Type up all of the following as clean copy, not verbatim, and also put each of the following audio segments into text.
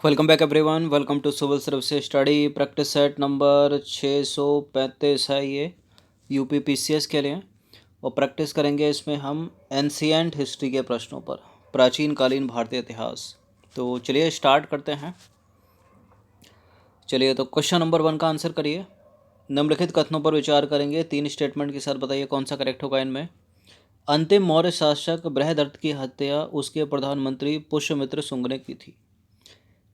Welcome back everyone. Welcome to civil services study practice set number 635 है ये UP PCS के लिए। और प्रैक्टिस करेंगे इसमें हम एंशिएंट हिस्ट्री के प्रश्नों पर, प्राचीन कालीन भारतीय इतिहास। तो चलिए स्टार्ट करते हैं। चलिए तो क्वेश्चन नंबर 1 का आंसर करिए। निम्नलिखित कथनों पर विचार करेंगे, 3 स्टेटमेंट के साथ बताइए कौन सा करेक्ट होगा इनमें। अंतिम मौर्य शासक बृहदर्थ की हत्या उसके प्रधानमंत्री पुष्यमित्र शुंग ने की थी।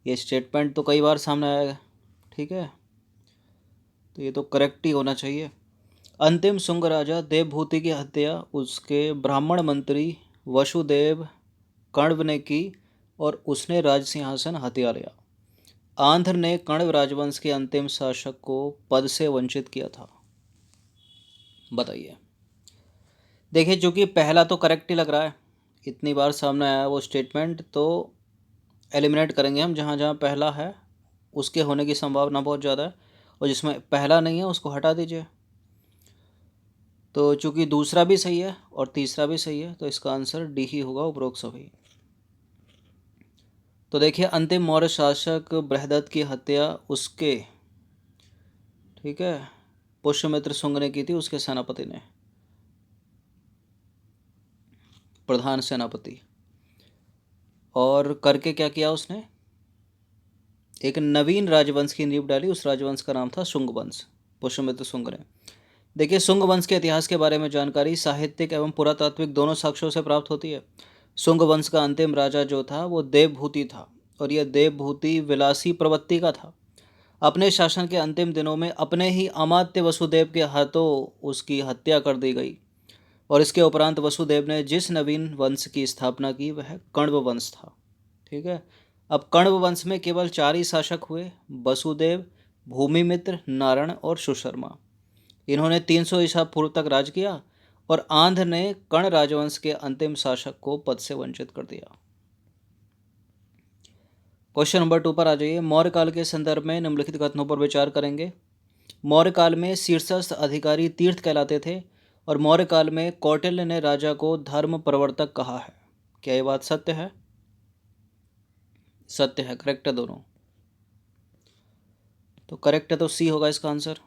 ये स्टेटमेंट तो कई बार सामने आया है, ठीक है, तो ये तो करेक्ट ही होना चाहिए। अंतिम शुंग राजा देवभूति की हत्या उसके ब्राह्मण मंत्री वसुदेव कण्व ने की और उसने राज सिंहासन हथिया लिया। आंध्र ने कण्व राजवंश के अंतिम शासक को पद से वंचित किया था। बताइए। देखिए, चूंकि पहला तो करेक्ट ही लग रहा है, इतनी बार सामने आया वो स्टेटमेंट, तो एलिमिनेट करेंगे हम। जहाँ जहाँ पहला है उसके होने की संभावना बहुत ज़्यादा है, और जिसमें पहला नहीं है उसको हटा दीजिए। तो चूंकि दूसरा भी सही है और तीसरा भी सही है, तो इसका आंसर डी ही होगा, उपरोक्त सभी। तो देखिए, अंतिम मौर्य शासक बृहदत्त की हत्या उसके, ठीक है, पुष्यमित्र शुंग ने की थी, उसके सेनापति ने, प्रधान सेनापति। और करके क्या किया उसने, एक नवीन राजवंश की नींव डाली। उस राजवंश का नाम था शुंग वंश, पुष्यमित्र शुंग ने। देखिए, शुंग वंश के इतिहास के बारे में जानकारी साहित्यिक एवं पुरातात्विक दोनों साक्ष्यों से प्राप्त होती है। शुंग वंश का अंतिम राजा जो था वो देवभूति था, और यह देवभूति विलासी प्रवृत्ति का था। अपने शासन के अंतिम दिनों में अपने ही अमात्य वसुदेव के हाथों उसकी हत्या कर दी गई। और इसके उपरांत वसुदेव ने जिस नवीन वंश की स्थापना की वह कण्व वंश था। ठीक है। अब कण्व वंश में केवल 4 ही शासक हुए, वसुदेव, भूमिमित्र, नारण और सुशर्मा। इन्होंने 300 ईसा पूर्व तक राज किया, और आंध्र ने कर्ण राजवंश के अंतिम शासक को पद से वंचित कर दिया। क्वेश्चन नंबर 2 पर आ जाइए। मौर्य काल के संदर्भ में निम्नलिखित कथनों पर विचार करेंगे। मौर्य काल में शीर्षस्थ अधिकारी तीर्थ कहलाते थे, और मौर्य काल में कौटिल्य ने राजा को धर्म प्रवर्तक कहा है। क्या ये बात सत्य है? सत्य है, करेक्ट है दोनों। तो करेक्ट है, तो सी होगा इसका आंसर।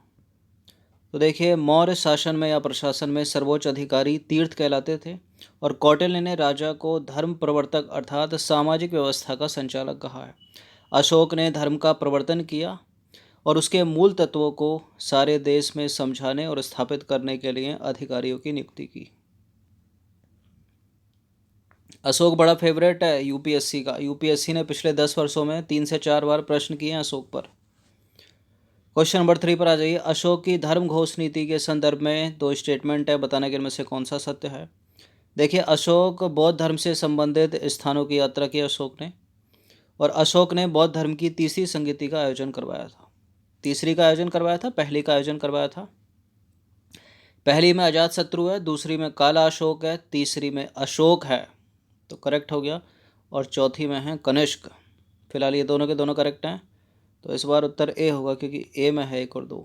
तो देखिए, मौर्य शासन में या प्रशासन में सर्वोच्च अधिकारी तीर्थ कहलाते थे, और कौटिल्य ने राजा को धर्म प्रवर्तक अर्थात सामाजिक व्यवस्था का संचालक कहा है। अशोक ने धर्म का प्रवर्तन किया और उसके मूल तत्वों को सारे देश में समझाने और स्थापित करने के लिए अधिकारियों की नियुक्ति की। अशोक बड़ा फेवरेट है यूपीएससी का। यूपीएससी ने पिछले 10 वर्षों में 3 से 4 बार प्रश्न किए हैं अशोक पर। क्वेश्चन नंबर 3 पर आ जाइए। अशोक की धर्म घोष नीति के संदर्भ में 2 स्टेटमेंट है, बताने के इनमें से कौन सा सत्य है। देखिए, अशोक बौद्ध धर्म से संबंधित स्थानों की यात्रा की अशोक ने, और अशोक ने बौद्ध धर्म की तीसरी संगति का आयोजन करवाया था। तीसरी का आयोजन करवाया था, पहली का आयोजन करवाया था। पहली में अजात शत्रु है, दूसरी में काला अशोक है, तीसरी में अशोक है, तो करेक्ट हो गया। और चौथी में है कनिष्क। फिलहाल ये दोनों के दोनों करेक्ट हैं, तो इस बार उत्तर ए होगा, क्योंकि ए में है 1 और 2।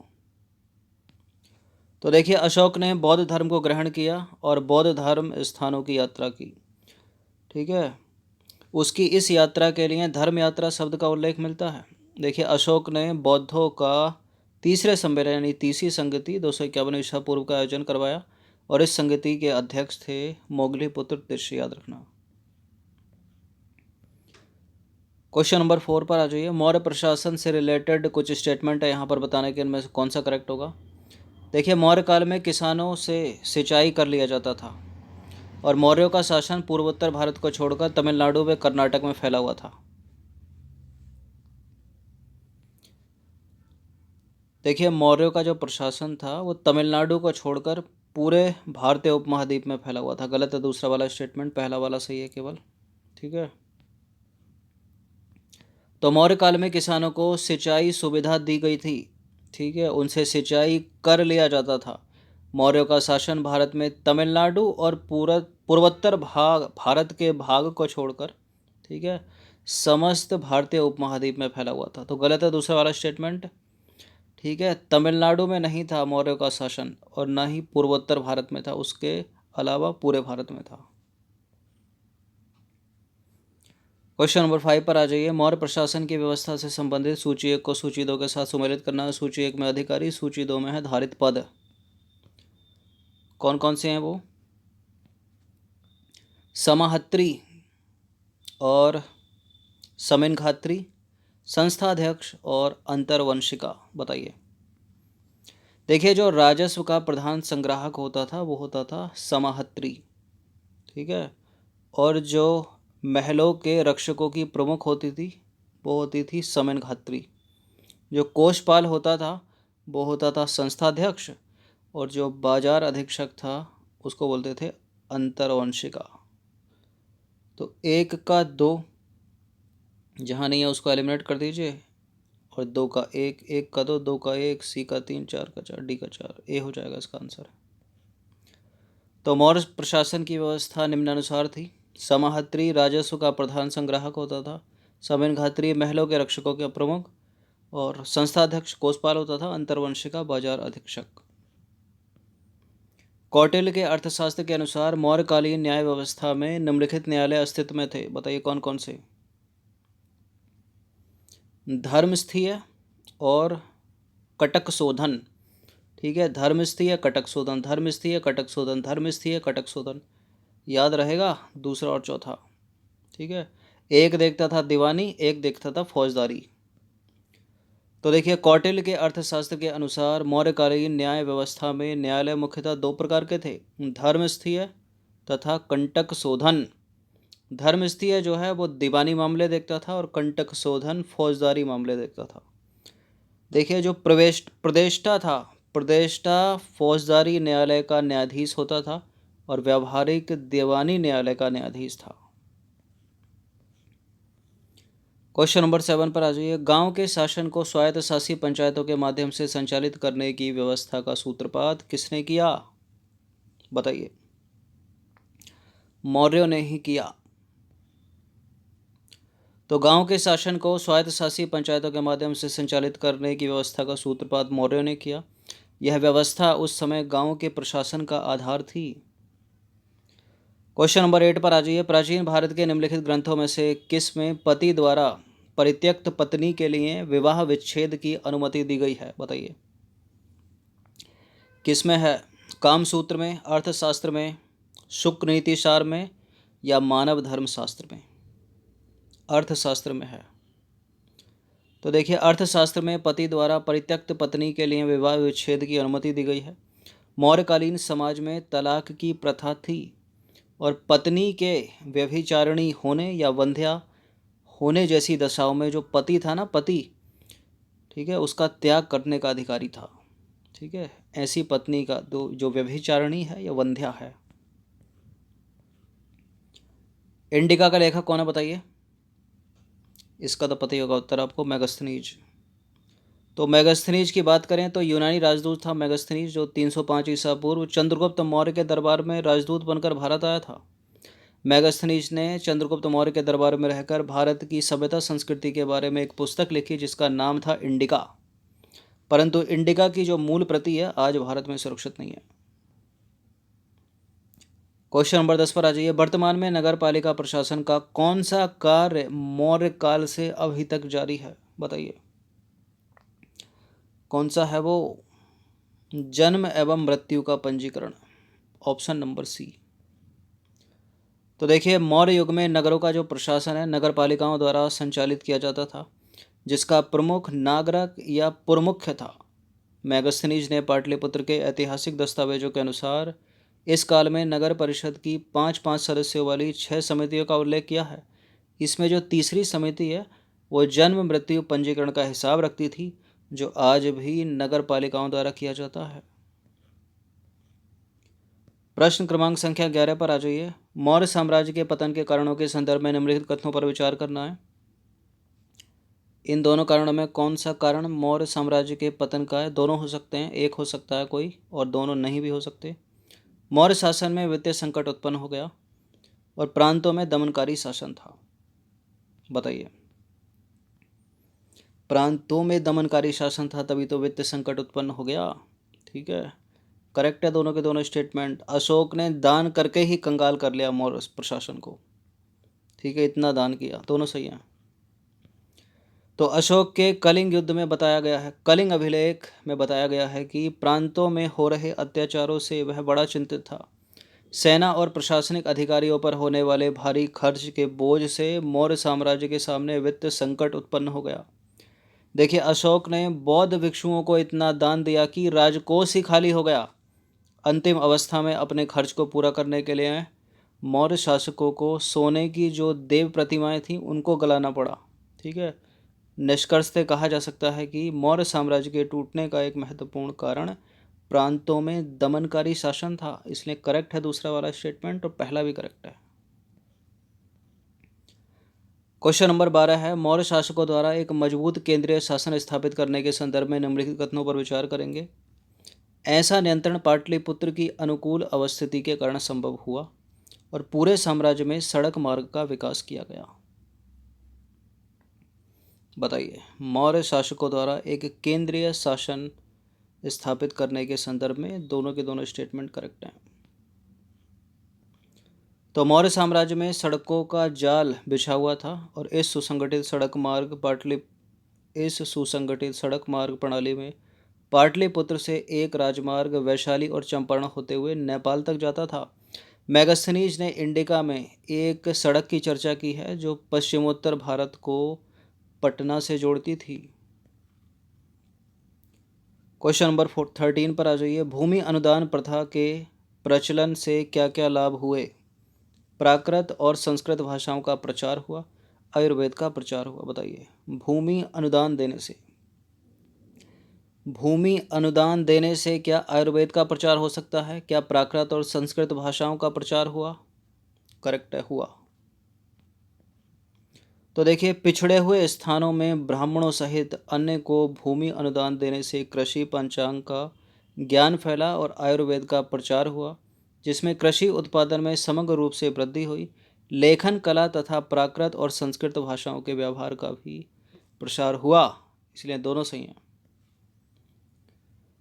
तो देखिए, अशोक ने बौद्ध धर्म को ग्रहण किया और बौद्ध धर्म स्थानों की यात्रा की। ठीक है। उसकी इस यात्रा के लिए धर्म यात्रा शब्द का उल्लेख मिलता है। देखिए, अशोक ने बौद्धों का तीसरे सम्मेलन यानी तीसरी संगति 251 ईसा पूर्व का आयोजन करवाया, और इस संगति के अध्यक्ष थे मोगली पुत्र तिर्ष, याद रखना। क्वेश्चन नंबर 4 पर आ जाइए। मौर्य प्रशासन से रिलेटेड कुछ स्टेटमेंट है यहाँ पर, बताने के इनमें से कौन सा करेक्ट होगा। देखिए, मौर्य काल में किसानों से सिंचाई कर लिया जाता था, और मौर्यों का शासन पूर्वोत्तर भारत को छोड़कर तमिलनाडु व कर्नाटक में फैला हुआ था। देखिए, मौर्यों का जो प्रशासन था वो तमिलनाडु को छोड़कर पूरे भारतीय उपमहाद्वीप में फैला हुआ था। गलत है दूसरा वाला स्टेटमेंट, पहला वाला सही है केवल। ठीक है। तो मौर्य काल में किसानों को सिंचाई सुविधा दी गई थी। ठीक है, उनसे सिंचाई कर लिया जाता था। मौर्यों का शासन भारत में तमिलनाडु और पूर्वोत्तर भाग, भारत के भाग को छोड़कर, ठीक है, समस्त भारतीय उपमहाद्वीप में फैला हुआ था। तो गलत है दूसरा वाला स्टेटमेंट। ठीक है, तमिलनाडु में नहीं था मौर्यों का शासन, और ना ही पूर्वोत्तर भारत में था, उसके अलावा पूरे भारत में था। क्वेश्चन नंबर 5 पर आ जाइए। मौर्य प्रशासन की व्यवस्था से संबंधित सूची 1 को सूची 2 के साथ सुमेलित करना है। सूची 1 में अधिकारी, सूची 2 में है धारित पद। कौन कौन से हैं वो? समाहर्त्री और समिनघात्री, संस्थाध्यक्ष और अंतर्वंशिका। बताइए। देखिए, जो राजस्व का प्रधान संग्राहक होता था वो होता था समाहर्त्री, ठीक है। और जो महलों के रक्षकों की प्रमुख होती थी वो होती थी समिनघात्री। जो कोषपाल होता था वो होता था संस्थाध्यक्ष। और जो बाजार अधीक्षक था उसको बोलते थे अंतर्वंशिका। तो 1 का 2 जहाँ नहीं है उसको एलिमिनेट कर दीजिए। और 2 का 1, 1 का 2, 2 का 1, सी का 3, 4 का 4, डी का 4, ए हो जाएगा इसका आंसर। तो मौर्य प्रशासन की व्यवस्था निम्नानुसार थी। समाहर्त्री राजस्व का प्रधान संग्राहक होता था, समिनघात्री महलों के रक्षकों के प्रमुख, और संस्थाध्यक्ष कोषपाल होता था, अंतर्वंशिका बाजार अधीक्षक। कौटिल्य के अर्थशास्त्र के अनुसार मौर्यकालीन न्याय व्यवस्था में निम्नलिखित न्यायालय अस्तित्व में थे। बताइए कौन कौन से? धर्मस्थीय और कटक शोधन, ठीक है। धर्मस्थीय कटक शोधन, धर्मस्थीय कटक शोधन, धर्मस्थीय कटक शोधन, याद रहेगा दूसरा और चौथा, ठीक है। एक देखता था दीवानी, एक देखता था फौजदारी। तो देखिए, कौटिल्य के अर्थशास्त्र के अनुसार मौर्यकालीन न्याय व्यवस्था में न्यायालय मुख्यतः 2 प्रकार के थे, धर्मस्थीय तथा कंटक शोधन। धर्मस्थीय जो है वो दीवानी मामले देखता था और कंटक शोधन फौजदारी मामले देखता था। देखिए, जो प्रदेष्टा था, प्रदेष्टा फौजदारी न्यायालय का न्यायाधीश होता था और व्यावहारिक दीवानी न्यायालय का न्यायाधीश था। क्वेश्चन नंबर 7 पर आ जाइए। गांव के शासन को स्वायत्तशासी पंचायतों के माध्यम से संचालित करने की व्यवस्था का सूत्रपात किसने किया? बताइए। मौर्यों ने ही किया। तो गांव के शासन को स्वायत्तशासी पंचायतों के माध्यम से संचालित करने की व्यवस्था का सूत्रपात मौर्यों ने किया। यह व्यवस्था उस समय गांव के प्रशासन का आधार थी। क्वेश्चन नंबर 8 पर आ जाइए। प्राचीन भारत के निम्नलिखित ग्रंथों में से किस में पति द्वारा परित्यक्त पत्नी के लिए विवाह विच्छेद की अनुमति दी गई है? बताइए। किस में है? कामसूत्र में, अर्थशास्त्र में, शुक्र नीतिसार में, या मानव धर्मशास्त्र में? अर्थशास्त्र में है। तो देखिए, अर्थशास्त्र में पति द्वारा परित्यक्त पत्नी के लिए विवाह विच्छेद की अनुमति दी गई है। मौर्यकालीन समाज में तलाक की प्रथा थी और पत्नी के व्यभिचारिणी होने या वंध्या होने जैसी दशाओं में जो पति था ना, पति, ठीक है, उसका त्याग करने का अधिकारी था, ठीक है। ऐसी पत्नी का जो व्यभिचारिणी है या वंध्या है। इंडिका का लेखक कौन है? बताइए। इसका तो पता ही होगा उत्तर आपको, मेगास्थनीज। तो मेगास्थनीज की बात करें तो यूनानी राजदूत था मेगास्थनीज, जो 305 ईसा पूर्व चंद्रगुप्त मौर्य के दरबार में राजदूत बनकर भारत आया था। मेगास्थनीज ने चंद्रगुप्त मौर्य के दरबार में रहकर भारत की सभ्यता संस्कृति के बारे में एक पुस्तक लिखी जिसका नाम था इंडिका। परंतु इंडिका की जो मूल प्रति है आज भारत में सुरक्षित नहीं है। क्वेश्चन नंबर 10 पर आ जाइए। वर्तमान में नगर पालिका प्रशासन का कौन सा कार्य मौर्य काल से अभी तक जारी है? बताइए कौन सा है वो? जन्म एवं मृत्यु का पंजीकरण, ऑप्शन नंबर सी। तो देखिए, मौर्य युग में नगरों का जो प्रशासन है नगर पालिकाओं द्वारा संचालित किया जाता था, जिसका प्रमुख नागरक या पुरमुख्य था। मेगास्थनीज ने पाटलिपुत्र के ऐतिहासिक दस्तावेजों के अनुसार इस काल में नगर परिषद की 5-5 सदस्यों वाली 6 समितियों का उल्लेख किया है। इसमें जो तीसरी समिति है वो जन्म मृत्यु पंजीकरण का हिसाब रखती थी, जो आज भी नगर पालिकाओं द्वारा किया जाता है। प्रश्न क्रमांक संख्या 11 पर आ जाइए। मौर्य साम्राज्य के पतन के कारणों के संदर्भ में निम्नलिखित कथनों पर विचार करना है। इन दोनों कारणों में कौन सा कारण मौर्य साम्राज्य के पतन का है? दोनों हो सकते हैं, एक हो सकता है कोई, और दोनों नहीं भी हो सकते। मौर्य शासन में वित्तीय संकट उत्पन्न हो गया और प्रांतों में दमनकारी शासन था। बताइए। प्रांतों में दमनकारी शासन था तभी तो वित्तीय संकट उत्पन्न हो गया, ठीक है। करेक्ट है दोनों के दोनों स्टेटमेंट। अशोक ने दान करके ही कंगाल कर लिया मौर्य प्रशासन को, ठीक है, इतना दान किया, दोनों सही हैं। तो अशोक के कलिंग युद्ध में बताया गया है, कलिंग अभिलेख में बताया गया है कि प्रांतों में हो रहे अत्याचारों से वह बड़ा चिंतित था। सेना और प्रशासनिक अधिकारियों पर होने वाले भारी खर्च के बोझ से मौर्य साम्राज्य के सामने वित्त संकट उत्पन्न हो गया। देखिए, अशोक ने बौद्ध भिक्षुओं को इतना दान दिया कि राजकोष ही खाली हो गया। अंतिम अवस्था में अपने खर्च को पूरा करने के लिए मौर्य शासकों को सोने की जो देव प्रतिमाएं थीं उनको गलाना पड़ा। ठीक है, निष्कर्षतः कहा जा सकता है कि मौर्य साम्राज्य के टूटने का एक महत्वपूर्ण कारण प्रांतों में दमनकारी शासन था। इसलिए करेक्ट है दूसरा वाला स्टेटमेंट और पहला भी करेक्ट है। क्वेश्चन नंबर 12 है, मौर्य शासकों द्वारा एक मजबूत केंद्रीय शासन स्थापित करने के संदर्भ में निम्नलिखित कथनों पर विचार करेंगे। ऐसा नियंत्रण पाटलिपुत्र की अनुकूल अवस्थिति के कारण संभव हुआ और पूरे साम्राज्य में सड़क मार्ग का विकास किया गया। बताइए, मौर्य शासकों द्वारा एक केंद्रीय शासन स्थापित करने के संदर्भ में दोनों के दोनों स्टेटमेंट करेक्ट हैं। तो मौर्य साम्राज्य में सड़कों का जाल बिछा हुआ था और इस सुसंगठित सड़क मार्ग प्रणाली में पाटलिपुत्र से एक राजमार्ग वैशाली और चंपारण होते हुए नेपाल तक जाता था। मैगस्थनीज ने इंडिका में एक सड़क की चर्चा की है जो पश्चिमोत्तर भारत को पटना से जोड़ती थी। क्वेश्चन नंबर 13 पर आ जाइए। भूमि अनुदान प्रथा के प्रचलन से क्या क्या लाभ हुए? प्राकृत और संस्कृत भाषाओं का प्रचार हुआ, आयुर्वेद का प्रचार हुआ। बताइए, भूमि अनुदान देने से क्या आयुर्वेद का प्रचार हो सकता है? क्या प्राकृत और संस्कृत भाषाओं का प्रचार हुआ? करेक्ट है, हुआ। तो देखिए, पिछड़े हुए स्थानों में ब्राह्मणों सहित अन्य को भूमि अनुदान देने से कृषि पंचांग का ज्ञान फैला और आयुर्वेद का प्रचार हुआ, जिसमें कृषि उत्पादन में समग्र रूप से वृद्धि हुई। लेखन कला तथा प्राकृत और संस्कृत भाषाओं के व्यवहार का भी प्रसार हुआ। इसलिए दोनों सही हैं।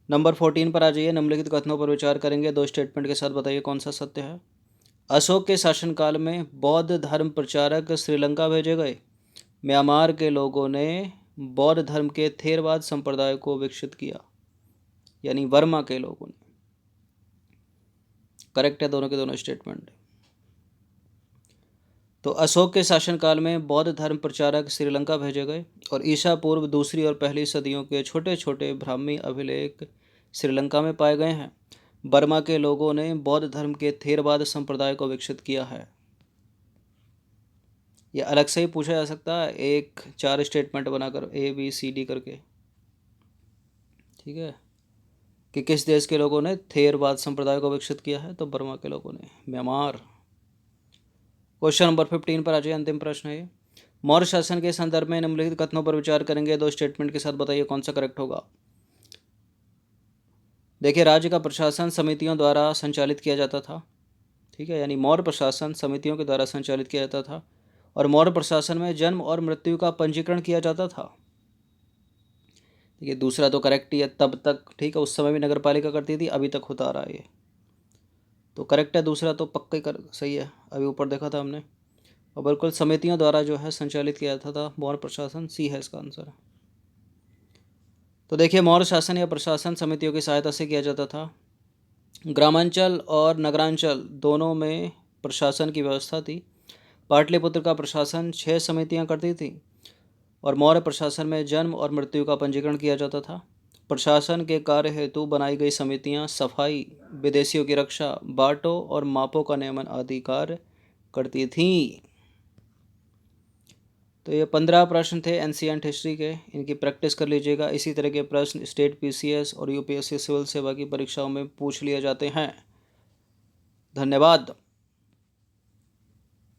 नंबर 14 पर आ जाइए। निम्नलिखित कथनों पर विचार करेंगे, दो स्टेटमेंट के साथ बताइए कौन सा सत्य है। अशोक के शासनकाल में बौद्ध धर्म प्रचारक श्रीलंका भेजे गए। म्यांमार के लोगों ने बौद्ध धर्म के थेरवाद संप्रदाय को विकसित किया, यानी वर्मा के लोगों ने। करेक्ट है दोनों के दोनों स्टेटमेंट। तो अशोक के शासनकाल में बौद्ध धर्म प्रचारक श्रीलंका भेजे गए और ईसा पूर्व दूसरी और पहली सदियों के छोटे छोटे ब्राह्मी अभिलेख श्रीलंका में पाए गए हैं। बर्मा के लोगों ने बौद्ध धर्म के थेरवाद संप्रदाय को विकसित किया है। यह अलग से ही पूछा जा सकता है, एक 4 स्टेटमेंट बनाकर ABCD करके। ठीक है, कि किस देश के लोगों ने थेरवाद संप्रदाय को विकसित किया है? तो बर्मा के लोगों ने, म्यांमार। क्वेश्चन नंबर 15 पर आ जाइए, अंतिम प्रश्न है। मौर्य शासन के संदर्भ में निम्नलिखित कथनों पर विचार करेंगे, दो स्टेटमेंट के साथ बताइए कौन सा करेक्ट होगा। देखिए, राज्य का प्रशासन समितियों द्वारा संचालित किया जाता था। ठीक है, यानी मौर्य प्रशासन समितियों के द्वारा संचालित किया जाता था और मौर्य प्रशासन में जन्म और मृत्यु का पंजीकरण किया जाता था। ठीक है, दूसरा तो करेक्ट ही है तब तक। ठीक है, उस समय भी नगर पालिका करती थी, अभी तक होता आ रहा है ये, तो करेक्ट है दूसरा तो पक्का ही सही है। अभी ऊपर देखा था हमने, और बिल्कुल समितियों द्वारा जो है संचालित किया जाता था मौर्य प्रशासन। सी है इसका आंसर। तो देखिए, मौर्य शासन या प्रशासन समितियों की सहायता से किया जाता था। ग्रामांचल और नगरांचल दोनों में प्रशासन की व्यवस्था थी। पाटलिपुत्र का प्रशासन 6 समितियां करती थी और मौर्य प्रशासन में जन्म और मृत्यु का पंजीकरण किया जाता था। प्रशासन के कार्य हेतु बनाई गई समितियां सफाई, विदेशियों की रक्षा, बाटों और मापों का नियमन आदि कार्य करती थीं। तो ये 15 प्रश्न थे एंशिएंट हिस्ट्री के, इनकी प्रैक्टिस कर लीजिएगा। इसी तरह के प्रश्न स्टेट PCS और UPSC सिविल सेवा की परीक्षाओं में पूछ लिए जाते हैं। धन्यवाद।